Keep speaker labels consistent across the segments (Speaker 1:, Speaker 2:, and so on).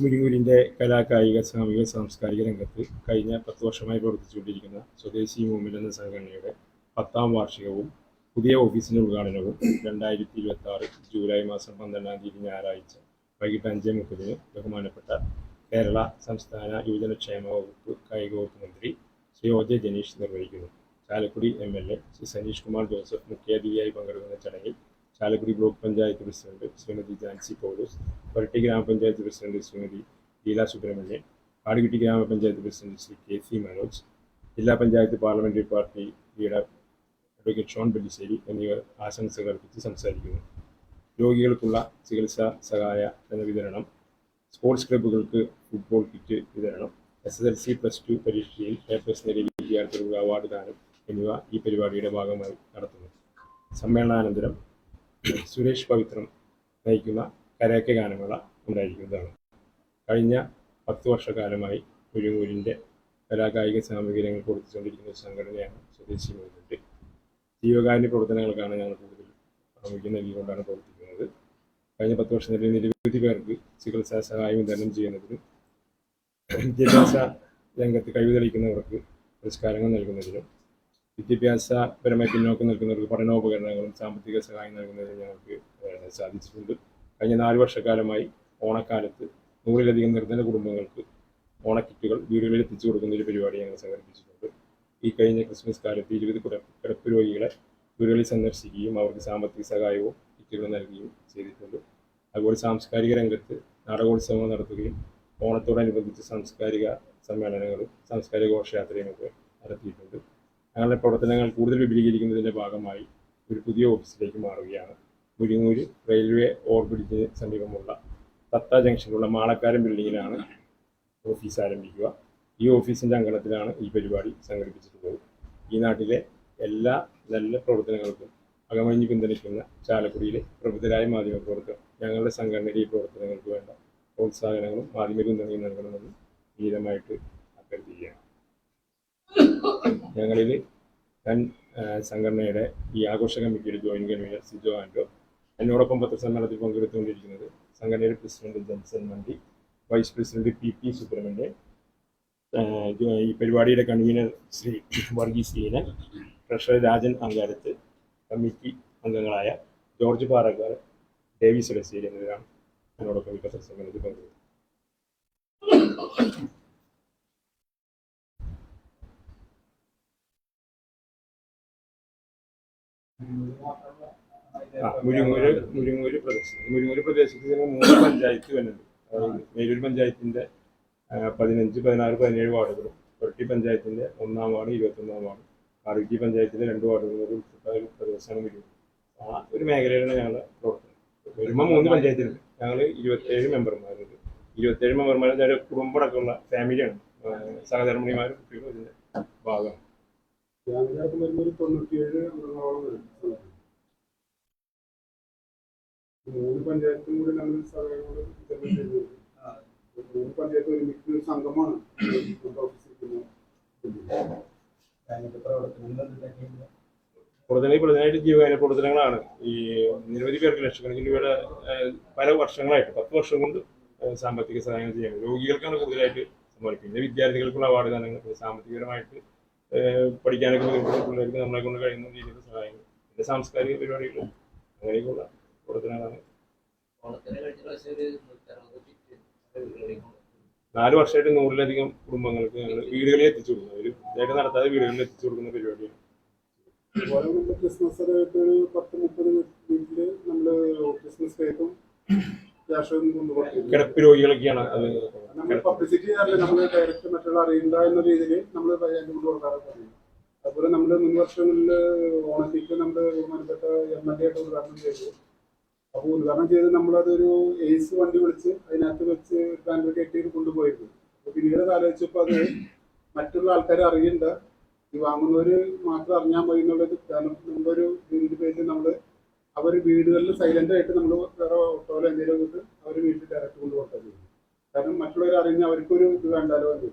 Speaker 1: മുരിങ്ങൂരിൻ്റെ കലാകായിക സാമൂഹിക സാംസ്കാരിക രംഗത്ത് കഴിഞ്ഞ 10 വർഷമായി പ്രവർത്തിച്ചുകൊണ്ടിരിക്കുന്ന സ്വദേശി മൂവ്മെന്റ് എന്ന സംഘടനയുടെ 10ാം വാർഷികവും പുതിയ ഓഫീസിൻ്റെ ഉദ്ഘാടനവും 2026 ജൂലൈ മാസം 12-ാം തീയതി ഞായറാഴ്ച വൈകിട്ട് 5:30 ബഹുമാനപ്പെട്ട കേരള സംസ്ഥാന യുവജനക്ഷേമ വകുപ്പ് കായിക വകുപ്പ് മന്ത്രി ശ്രീ ഒ ജെ ജനീഷ് നിർവഹിക്കുന്നു. ചാലക്കുടി MLA ശ്രീ സനീഷ് കുമാർ ജോസഫ് മുഖ്യാതിഥിയായി പങ്കെടുക്കുന്ന ചടങ്ങിൽ Chalakudy block panchayat president Shrimati Jancy Paulose, Koratty grama panchayat president Shrimati Leela Subramanian, Kadukutty grama panchayat president Shri KC Manoj, ജില്ലാ panchayat parliamentary party leader advocate Shone Bellissery എന്നിവർ ആശംസകൾ അർപ്പിച്ച് സംസാരിക്കുന്നു. രോഗികൾക്കുള്ള ചികിത്സാ സഹായ ധന വിതരണം, സ്പോർട്സ് ക്ലബ്ബുകൾക്ക് ഫുട്ബോൾ കിറ്റ് വിതരണം, SSLC+2 പരീക്ഷയിൽ A+ നേടിയ വിദ്യാർത്ഥികൾക്ക് അവാർഡ് ദാനം എന്നിവ ഈ പരിപാടിയുടെ ഭാഗമായി നടത്തുന്നു. സമ്മേളനാനന്തരം സുരേഷ് പവിത്രം നയിക്കുന്ന കരാക്കെ ഗാനമേള ഉണ്ടായിരിക്കുന്നതാണ്. കഴിഞ്ഞ 10 വർഷക്കാലമായി മുരിങ്ങൂരിൻ്റെ കലാകായിക സാമൂഹിക രംഗം പ്രവർത്തിച്ചുകൊണ്ടിരിക്കുന്ന സംഘടനയാണ് സ്വദേശി മൂവ്മെന്റ്. ജീവകാരുണ്യ പ്രവർത്തനങ്ങൾക്കാണ് ഞങ്ങൾ കൂടുതൽ പ്രാമുഖ്യം നൽകിക്കൊണ്ടാണ് പ്രവർത്തിക്കുന്നത്. കഴിഞ്ഞ 10 വർഷത്തിൽ നിരവധി പേർക്ക് ചികിത്സാ സഹായം വിതരണം ചെയ്യുന്നതിനും വിദ്യാഭ്യാസ രംഗത്ത് കഴിവ് തെളിയിക്കുന്നവർക്ക് പുരസ്കാരങ്ങൾ നൽകുന്നതിനും വിദ്യാഭ്യാസപരമായി പിന്നോക്കം നിൽക്കുന്നവർക്ക് പഠനോപകരണങ്ങളും സാമ്പത്തിക സഹായം നൽകുന്നതിന് ഞങ്ങൾക്ക് സാധിച്ചിട്ടുണ്ട്. കഴിഞ്ഞ 4 വർഷക്കാലമായി ഓണക്കാലത്ത് 100-ലധികം നിർധന കുടുംബങ്ങൾക്ക് ഓണക്കിറ്റുകൾ വീടുകളിൽ എത്തിച്ചു കൊടുക്കുന്ന ഒരു പരിപാടി ഞങ്ങൾ സംഘടിപ്പിച്ചിട്ടുണ്ട്. ഈ കഴിഞ്ഞ ക്രിസ്മസ് കാലത്ത് 20 കിടപ്പ് രോഗികളെ വീടുകളിൽ സന്ദർശിക്കുകയും അവർക്ക് സാമ്പത്തിക സഹായവും കിറ്റുകൾ നൽകുകയും ചെയ്തിട്ടുണ്ട്. അതുപോലെ സാംസ്കാരിക രംഗത്ത് നാടകോത്സവങ്ങൾ നടത്തുകയും ഓണത്തോടനുബന്ധിച്ച് സാംസ്കാരിക സമ്മേളനങ്ങളും സാംസ്കാരിക ഘോഷയാത്രയുമൊക്കെ നടത്തിയിട്ടുണ്ട്. ഞങ്ങളുടെ പ്രവർത്തനങ്ങൾ കൂടുതൽ വിപുലീകരിക്കുന്നതിൻ്റെ ഭാഗമായി ഒരു പുതിയ ഓഫീസിലേക്ക് മാറുകയാണ്. മുരിങ്ങൂര് റെയിൽവേ ഓവർബ്രിഡ്ജിന് സമീപമുള്ള തത്ത ജംഗ്ഷനിലുള്ള മാളക്കാരൻ ബിൽഡിങ്ങിലാണ് ഓഫീസ് ആരംഭിക്കുക. ഈ ഓഫീസിൻ്റെ അങ്കണത്തിലാണ് ഈ പരിപാടി സംഘടിപ്പിച്ചിട്ടുള്ളത്. ഈ നാട്ടിലെ എല്ലാ നല്ല പ്രവർത്തനങ്ങൾക്കും അകമഴിഞ്ഞ് പിന്തുണയ്ക്കുന്ന ചാലക്കുടിയിലെ പ്രബുദ്ധരായ മാധ്യമപ്രവർത്തകർ ഞങ്ങളുടെ സംഘടനയുടെ ഈ പ്രവർത്തനങ്ങൾക്ക് വേണ്ട പ്രോത്സാഹനങ്ങളും മാധ്യമ പിന്തുണയും നൽകണമെന്ന് വിനീതമായിട്ട് അഭ്യർത്ഥിക്കുകയാണ്. ഞങ്ങളിൽ സംഘടനയുടെ ഈ ആഘോഷ കമ്മിറ്റിയുടെ ജോയിന്റ് കൺവീനർ സിജോ ആൻഡോ, എന്നോടൊപ്പം പത്രസമ്മേളനത്തിൽ പങ്കെടുത്തുകൊണ്ടിരിക്കുന്നത് സംഘടനയുടെ പ്രസിഡന്റ് ജൻസൺ മണ്ടി, വൈസ് പ്രസിഡന്റ് PP സുബ്രഹ്മണ്യൻ, ഈ പരിപാടിയുടെ convener Shri Varghese Leenan, treasurer Rajan Ankarath, committee അംഗങ്ങളായ ജോർജ് പാറക്കാർ, ഡേവിസ് ഇടശ്ശേരി എന്നിവരാണ് എന്നോടൊപ്പം ഈ പത്രസമ്മേളനത്തിൽ പങ്കെടുത്തത്. മുരിങ്ങൂര് പ്രദേശത്ത് 3 പഞ്ചായത്ത് വരുന്നുണ്ട്. മേലൂർ പഞ്ചായത്തിൻ്റെ 15, 16, 17 വാർഡുകളും, കൊരട്ടി പഞ്ചായത്തിൻ്റെ 1-ാം വാർഡ്, 21-ാം വാർഡ്, കാടുകുട്ടി പഞ്ചായത്തിൻ്റെ 2 വാർഡുകളും ഉൾപ്പെട്ട ഒരു പ്രദേശമാണ് മുരിങ്ങൂർ. ആ ഒരു മേഖലയിലാണ് ഞങ്ങളുടെ പ്രവർത്തനം. വരുമ്പോൾ 3 പഞ്ചായത്തിലുണ്ട്. ഞങ്ങൾ 27 മെമ്പർമാരുണ്ട്. 27 മെമ്പർമാരുടെ കുടുംബമടക്കമുള്ള ഫാമിലിയാണ്. സഹധർമ്മിണിമാരും കുട്ടികളും ഇതിൻ്റെ ഭാഗമാണ്.
Speaker 2: മൂന്ന് പഞ്ചായത്തും കൂടി നമ്മൾ സഹായങ്ങളോട് 3 പഞ്ചായത്ത് ഒരുമിച്ച് സംഘമാണ്
Speaker 1: പ്രധാനമായിട്ട് ജീവകാരുണ്യ പ്രവർത്തനങ്ങളാണ്. ഈ നിരവധി പേർക്ക് ലക്ഷക്കണക്കിന് രൂപയുടെ പല വർഷങ്ങളായിട്ട് 10 വർഷം കൊണ്ട് സാമ്പത്തിക സഹായങ്ങൾ ചെയ്യുന്നത്. രോഗികൾക്കാണ് കൂടുതലായിട്ട് സമ്മാനിക്കുന്നത്. വിദ്യാർത്ഥികൾക്കുള്ള അവാർഡ് ദാനങ്ങൾ, സാമ്പത്തികപരമായിട്ട് പഠിക്കാനൊക്കെ ബുദ്ധിമുട്ടുള്ള പിള്ളേർക്ക് നമ്മളെ കൊണ്ട് കഴിയുന്ന രീതിയിലുള്ള സഹായങ്ങൾ, പിന്നെ സാംസ്കാരിക പരിപാടികൾ, അങ്ങനെയൊക്കെയുള്ള പ്രവർത്തനങ്ങളാണ്
Speaker 3: ഓണത്തിന് കഴിഞ്ഞ പ്രാവശ്യം ഒരു 160 കിറ്റ് വീടുകളിൽ കൊടുത്തു.
Speaker 1: 4 വർഷമായിട്ട് 100-ലധികം കുടുംബങ്ങൾക്ക് ഞങ്ങൾ വീടുകളിൽ എത്തിച്ചു കൊടുക്കുന്നത്. ഒരു ഇതായിട്ട് നടത്താതെ വീടുകളിൽ എത്തിച്ചു കൊടുക്കുന്ന പരിപാടിയാണ്.
Speaker 2: അതുപോലെ നമ്മൾ ക്രിസ്മസ് ആയിട്ട് ഒരു 10-30 വീട്ടില് നമ്മള് ക്രിസ്മസ് കേക്കും ക്യാഷും കൊണ്ടുപോകും.
Speaker 1: കിടപ്പ് രോഗികളൊക്കെയാണ് അത്.
Speaker 2: നമ്മൾ പബ്ലിസിറ്റി ചെയ്യാറില്ല, നമ്മൾ ഡയറക്റ്റ് മറ്റുള്ള അറിയില്ല എന്ന രീതിയിൽ നമ്മൾ കൊണ്ട് കൊടുക്കാറൊക്കെ. അതുപോലെ നമ്മൾ മുൻ വർഷങ്ങളിൽ ഓണത്തേക്ക് നമ്മൾ ബഹുമാനപ്പെട്ട MLA ആയിട്ട് ഉദ്ഘാടനം ചെയ്തു. അപ്പോൾ ഉദ്ഘാടനം ചെയ്ത് നമ്മളതൊരു എയ്സ് വണ്ടി വിളിച്ച് അതിനകത്ത് വെച്ച് ബാങ്ക് കെട്ടി കൊണ്ടുപോയിരുന്നു. അപ്പോൾ പിന്നീട് ആലോചിച്ചപ്പോൾ അത് മറ്റുള്ള ആൾക്കാരെ അറിയണ്ട, ഈ വാങ്ങുന്നവര് മാത്രം അറിഞ്ഞാൽ മതി എന്നുള്ളത്. കാരണം നമ്മളൊരു പേജിൽ നമ്മൾ അവർ വീടുകളിൽ സൈലന്റ് ആയിട്ട് നമ്മൾ വേറെ ഓട്ടോയിലോ എന്തെങ്കിലും ഇട്ട് അവർ വീട്ടിൽ ഡയറക്റ്റ് കൊണ്ട് കൊടുത്താൽ മതി. കാരണം മറ്റുള്ളവർ അറിഞ്ഞ അവർക്കൊരു ഇത് വേണ്ടാലോ എന്ന്.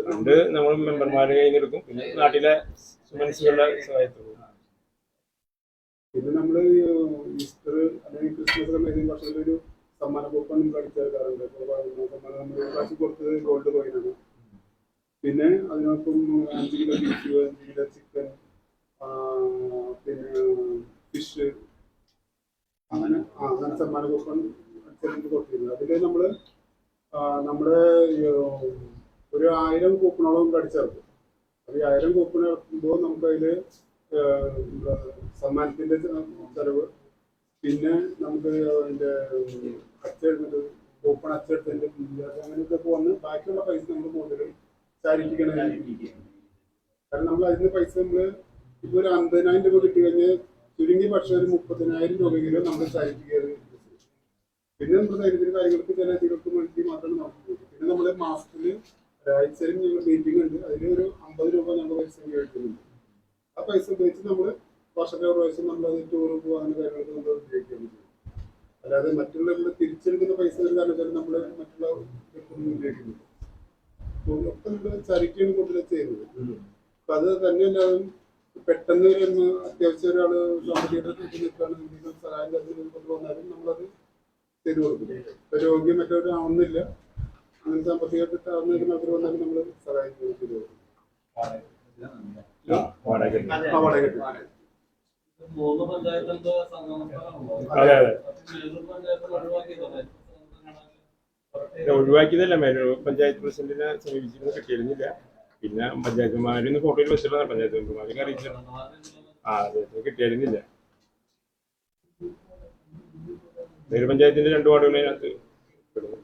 Speaker 1: പണ്ട് നമ്മൾ മെമ്പർമാരെ കയ്യിലെടുക്കും, പിന്നെ നാട്ടിലെ മനസ്സുകളുടെ സഹായത്തോടെ.
Speaker 2: പിന്നെ നമ്മൾ ഈസ്റ്റർ അല്ലെങ്കിൽ ക്രിസ്മസ് ഏതെങ്കിലും വർഷത്തിലൊരു സമ്മാന കൂപ്പൺ കളിച്ചെടുക്കാറുണ്ട്. സമ്മാനം നമ്മൾ പ്രാവശ്യം കൊടുത്തത് ഗോൾഡ് കോയിനാണ്. പിന്നെ അതിനൊപ്പം 5 കിലോ ബീഫ്, 5 കിലോ ചിക്കൻ, പിന്നെ ഫിഷ്, അങ്ങനെ സമ്മാന കൂപ്പൺ കൊടുത്തിരുന്നത്. അതിൽ നമ്മൾ നമ്മുടെ ഒരു 1000 കൂപ്പണോളം കടിച്ചേർക്കും. അപ്പോൾ ഈ 1000 കൂപ്പൺ ഇറക്കുമ്പോൾ നമുക്കതിൽ സമ്മാനത്തിൻ്റെ ചെലവ്, പിന്നെ നമുക്ക് അതിൻ്റെ അച്ചെടുത്തിട്ട് കൂപ്പൺ അച്ചെടുത്തതിൻ്റെ അങ്ങനെയൊക്കെ വന്ന് ബാക്കിയുള്ള പൈസ നമ്മൾ കൂടുതൽ ചാരിറ്റിക്കാണ്. കാരണം നമ്മൾ അതിന് പൈസ നമ്മൾ ഇപ്പോൾ ഒരു 50,000 രൂപ കിട്ടി കഴിഞ്ഞാൽ ചുരുങ്ങിയ പക്ഷേ ഒരു 30,000 രൂപയെങ്കിലും നമ്മൾ ചാരിറ്റി കയറി. പിന്നെ നമ്മുടെ ദൈനംദിന കാര്യങ്ങൾക്ക് ചില ഇതികൾക്ക് വേണ്ടി മാത്രമേ നമുക്ക്. പിന്നെ നമ്മൾ മാസത്തിൽ ഒരാഴ്ചയിലും ഞങ്ങൾ മീറ്റിംഗ് ഉണ്ട്. അതിൽ ഒരു 50 രൂപ ഞങ്ങൾ പൈസ ഉപയോഗിക്കുന്നുണ്ട്. ആ പൈസ ഉപയോഗിച്ച് നമ്മൾ വർഷത്തെ ഒരു പ്രാവശ്യം നമ്മൾ ടൂർ പോകാൻ കാര്യങ്ങൾക്ക് നമ്മൾ ഉപയോഗിക്കുകയാണ് ചെയ്യുന്നത്. അല്ലാതെ മറ്റുള്ള നമ്മൾ തിരിച്ചെടുക്കുന്ന പൈസ ഒരു കാരണത്താലും നമ്മൾ മറ്റുള്ള ഉപയോഗിക്കുന്നുണ്ട്. ഒക്കെ നമ്മൾ ചാരിറ്റിയാണ് കൂടുതൽ ചെയ്യുന്നത്. അപ്പം അത് തന്നെ എല്ലാവരും പെട്ടെന്ന് ഒരു അത്യാവശ്യം ഒരാൾ സാമ്പത്തികത്തിൽ നിൽക്കുകയാണെങ്കിലും സഹായം കൊണ്ടുവന്നാലും നമ്മളത് ചെയ്തു കൊടുക്കും. ഇപ്പം രോഗി മറ്റൊരു ആവുന്നില്ല, അങ്ങനെ സാമ്പത്തികമായിട്ട് ആവുന്ന അവർ വന്നാലും നമ്മൾ സഹായിക്കുകയും ചെയ്തു കൊടുക്കും.
Speaker 3: മൂന്ന് പഞ്ചായത്ത്
Speaker 1: ഒഴിവാക്കിയതല്ല, പഞ്ചായത്ത് പ്രസിഡന്റിനെ സമീപിച്ചിരുന്നു, കിട്ടിയിരുന്നില്ല. പിന്നെ പഞ്ചായത്തുമാരൊന്ന് ഫോട്ടോയിൽ വെച്ചിട്ടാണ് പഞ്ചായത്ത് മെമ്പർമാരെ അറിയിച്ചത്. അദ്ദേഹത്തിന് കിട്ടിയിരുന്നില്ല. ഒരു പഞ്ചായത്തിന്റെ 2 വാർഡുകൾ അതിനകത്ത് പെടുന്നു.